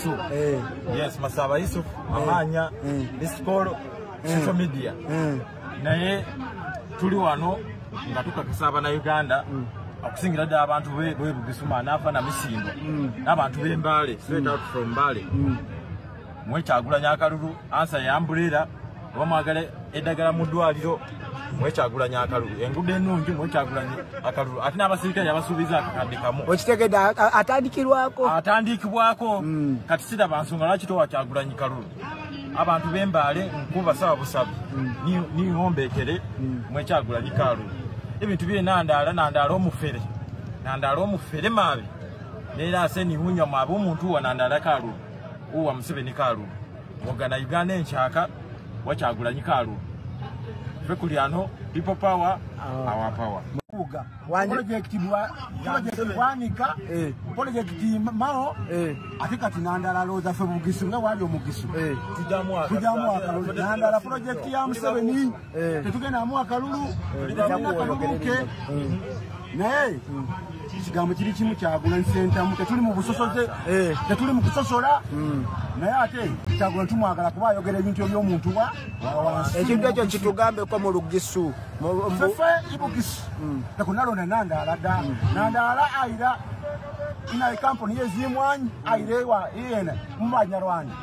Mugisu. Yes, Masaba Yusuf, Amanya, Isikolo, social media. Naye tuli wano nga tukakasaba na Uganda okusingira ddala abantu b'e Bugisu nafa na Misimbo n'abantu b'e Mbale, straight out from Mbale. Mwekyagulanya akalulu ansa ya Umbrella bamwagala eddagala mu ddwaliro mwekyagulanya akalulu enguudo ennungi mwekyagulanya akalulu ate n'abasirikale yabasuubiza akakadde kamu okitegedde atandikibwako kati siraba nsonga lwaki towakyagulanya kalulu abantu b'e Mbale nkuba sawa busabi nihombekere mwekyagulanya kalulu ebintu bye nandaala omufere maabi neera ase nihunya maabi omuntu wa nandaala kalulu uwa Museveni kalulu wagana Uganda enkyaka wakyagulanya kalulu fe kuli ano people power our power project bwanika project mao ate kati nandala loza fe Bugisu nga wali omugisu tujamu akalulu nandala project ya Museveni tetugenda amu akalulu naye kigambo kiri kimu kyagula nsentamu tetuli mu busosoze tetuli mu kusosola naye ate kyagula tumwagala kuba ayogera ebintu eby'omuntu wansi ekintu ekyo kitugambeko mu Lugisu fefe ibugisu tekunalonda nandala dda nandala ayira ina kampuni yezimwanyi airewa yena mubanyarwanda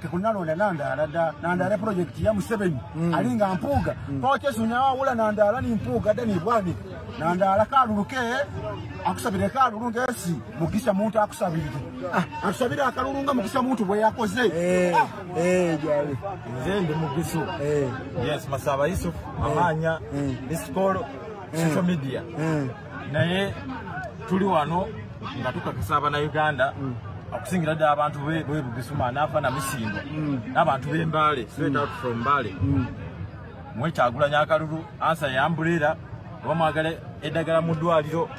tekunalonda nandala dda nandala project ya Museveni alinga mpuga kochesunya wawula nandala ni mpuga dda ni bwanika nandala kaluluke akusabire kalulu ngesi Mugisha muntu akusabire akusabire akalulu nga Mugisha muntu bwe yakoze jale nzende Mugisu yes Masaba Yusuf Amanya Isikolo social media naye tuli wano nga tukakasaba na Uganda okusingira ddala abantu b'e Bugisu nafa na Misimbo n'abantu b'e Mbale, straight out from Mbale. Mwekyagulanya akalulu ansa ya Umbrella bamwagala eddagala mu ddwaliro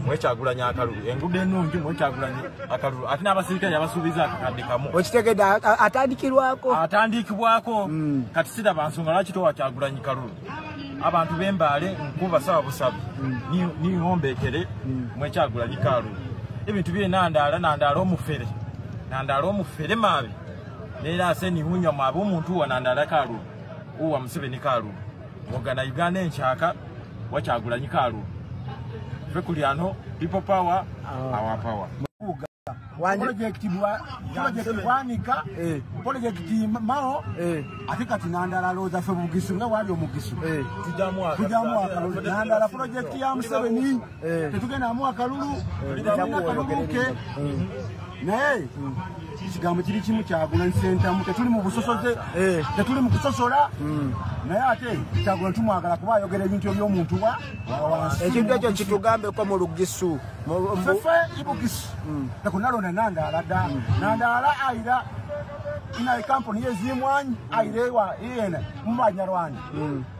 mwekyagulanya akalulu enguudo ennungi mwekyagulanya akalulu ate n'abasirikale yabasuubiza akakadde kamu okitegedde atandikibwako kati siraba nsonga lwaki towakyagulanya kalulu abantu b'e Mbale nkuba sawa busabi nihombekere mwekyagulanya kalulu ebintu bye nandaala omufere maabi neera ase nihunya maabi omuntu wa nandaala kalulu uwa Museveni kalulu wagana Uganda enkyaka wakyagulanya kalulu fe kuli ano people power our power project bwanika project mao ate kati nandala loza fe Bugisu nga wali omugisu tujamu akalulu nandala project ya Museveni tetugenda amu akalulu naye kigambo kiri kimu kyagula nsentamu tetuli mu busosoze tetuli mu kusosola naye ate kyagula tumwagala kuba ayogera ebintu eby'omuntu wansi ekintu ekyo kitugambeko mu Lugisu fefe ibugisu tekunalonda nandala dda nandala ayira ina kampuni yezimwanyi airewa yena mubanyarwanda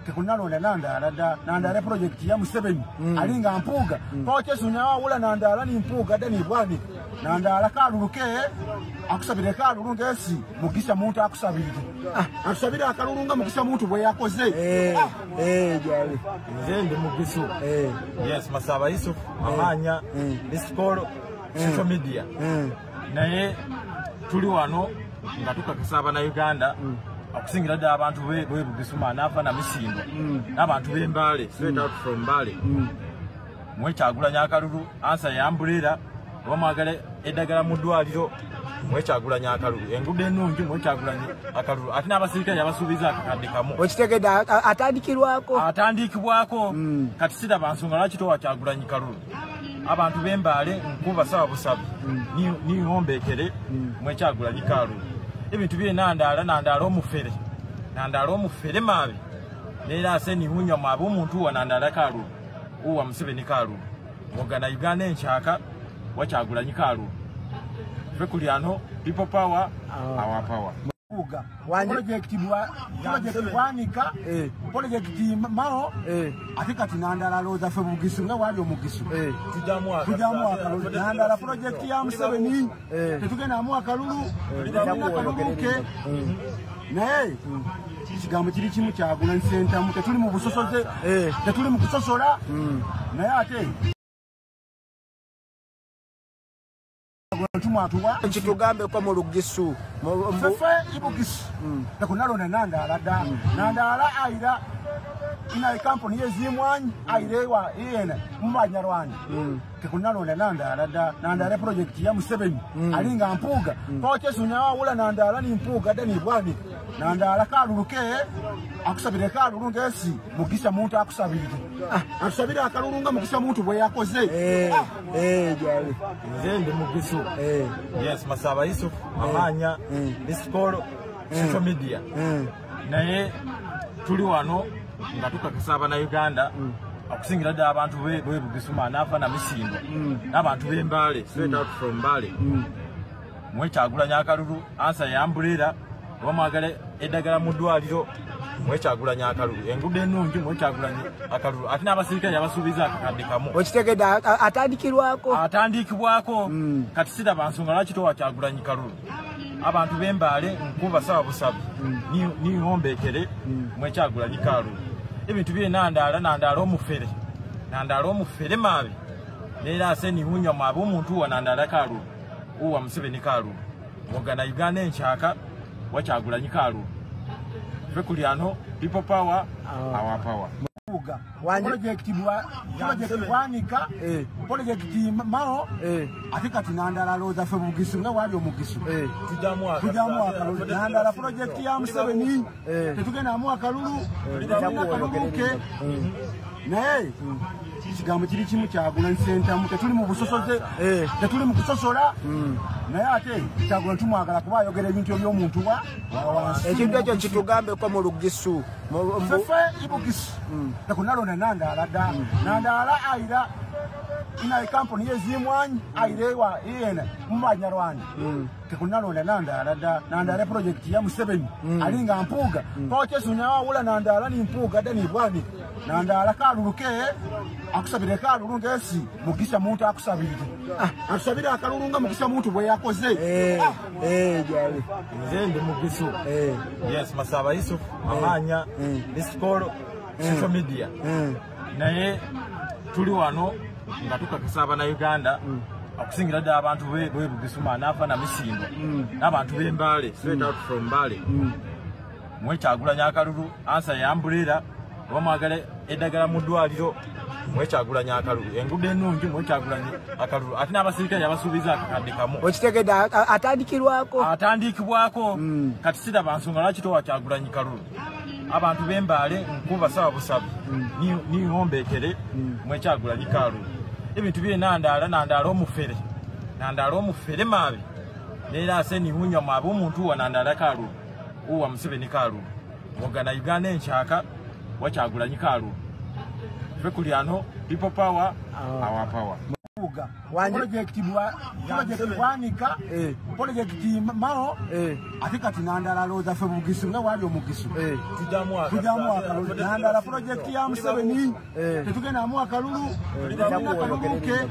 tekunalonda nandala dda nandala project ya Museveni alinga mpuga kochesunya wawula nandala ni mpuga dda ni bwanika nandala kaluluke akusabire kalulu ngesi Mugisha muntu akusabire akusabire akalulu nga Mugisha muntu bwe yakoze jale nzende Mugisu yes Masaba Yusuf Amanya Isikolo social media naye tuli wano nga tukakasaba na Uganda okusingira ddala abantu b'e Bugisu nafa na Misimbo n'abantu b'e Mbale, straight out from Mbale. Mwekyagulanya akalulu ansa ya Umbrella bamwagala eddagala mu ddwaliro mwekyagulanya akalulu enguudo ennungi mwekyagulanya akalulu ate n'abasirikale yabasuubiza akakadde kamu okitegedde atandikibwako kati siraba nsonga lwaki towakyagulanya kalulu abantu b'e Mbale nkuba sawa busabi nihombekere mwekyagulanya kalulu ebintu bye nandaala omufere maabi neera ase nihunya maabi omuntu wa nandaala kalulu uwa Museveni kalulu wagana Uganda enkyaka wakyagulanya kalulu fe kuli ano people power our power project bwanika project mao ate kati nandala loza fe Bugisu nga wali omugisu tujamu akalulu nandala project ya Museveni tetugenda amu akalulu naye kigambo kiri kimu kyagula nsentamu tetuli mu busosoze tetuli mu kusosola naye ate tumwatuwa kitugambe ko mu Lugisu fefe ibugisu tekunalona nandala da nandala aira ina kampuni yezimwanyi airewa iyena mubanyarwanda tekunalona nandala da nandala project ya Museveni alinga mpuga koche sunyawa wula nandala ni mpuga da ni bwani nandala kaluluke akusabire kalulu ngesi mugisha muntu akusabire akusabire akalulunga mugisha muntu bwe yakoze jali nzende mugisu yes Masaba Yusuf amanya diskolo social media naye tuli wano nga tukakasaba na Uganda akusingira dda abantu bwe Bugisuma nafa na misindo n'abantu b'Embale straight out from Mbale mwekyagulanya akalulu ansa yambulira wamagale eddagala mu ddwaliro mwekyagulanya akalulu engude ennungi mwekyagulanya akalulu ate n'abasirikale yabasuubiza akakadde kamu okitegedde atandikibwako kati siraba nsonga lwaki towakyagulanya kalulu abantu b'Embale nkuba sawa busabu nihombekere mwekyagulanya kalulu ebintu bye nandala omufere mabe nera ase nihunya mabe omuntu wa nandala kalulu uwa Museveni kalulu mugana Uganda enchaka wakyagulanya kalulu fe kuli ano people power our power project wanika project mao afika tinandala loza fe Bugisu nga wali omugisu tujamu akalulu nandala project ya Museveni tetugenda mu akalulu ke naye kigambo kiri kimu kyagula center mu tetuli mu busosoze tetuli mu kusosola naye ate kyagula tumwagala kuba ayogera ebintu by'omuntu wa ekintu ekyo kitugambe ko mu Lugisu fefe ibugisu tekunalona nandala da nandala aira ina kampuni yezimwanyi airewa iyena mubanyarwanda tekunalona nandala da nandala project ya Museveni alinga mpuga koche sunyawa wula nandala ni mpuga da ni bwani nandala kaluluke akusabire kalulu ngesi mugisha muntu akusabire akusabire akalulunga mugisha muntu bwe yakoze jali nzende mugisu yes Masaba Yusuf amanya diskolo social media naye tuli wano nga tukakasaba na Uganda akusingira dda abantu bwe Bugisuma nafa na misindo n'abantu b'Embale straight out from Mbale mwekyagulanya akalulu ansa yambulira wamagale eddagala mu ddwaliro mwekyagulanya akalulu engude ennungi mwekyagulanya akalulu ate n'abasirikale yabasuubiza akakadde kamu okitegedde atandikibwako kati siraba nsonga lwaki towakyagulanya kalulu abantu b'Embale nkuba sawa busabu nihombekere mwekyagulanya kalulu ebintu bye nandala omufere mabe nera ase nihunya mabe omuntu wa nandala kalulu uwa Museveni kalulu mugana Uganda enchaka wakyagulanya kalulu fe kuli ano people power our power project wanika project mao afika tinandala loza fe Bugisu nga wali omugisu tujamu akalulu nandala project ya Museveni tetugenda mu akalulu ke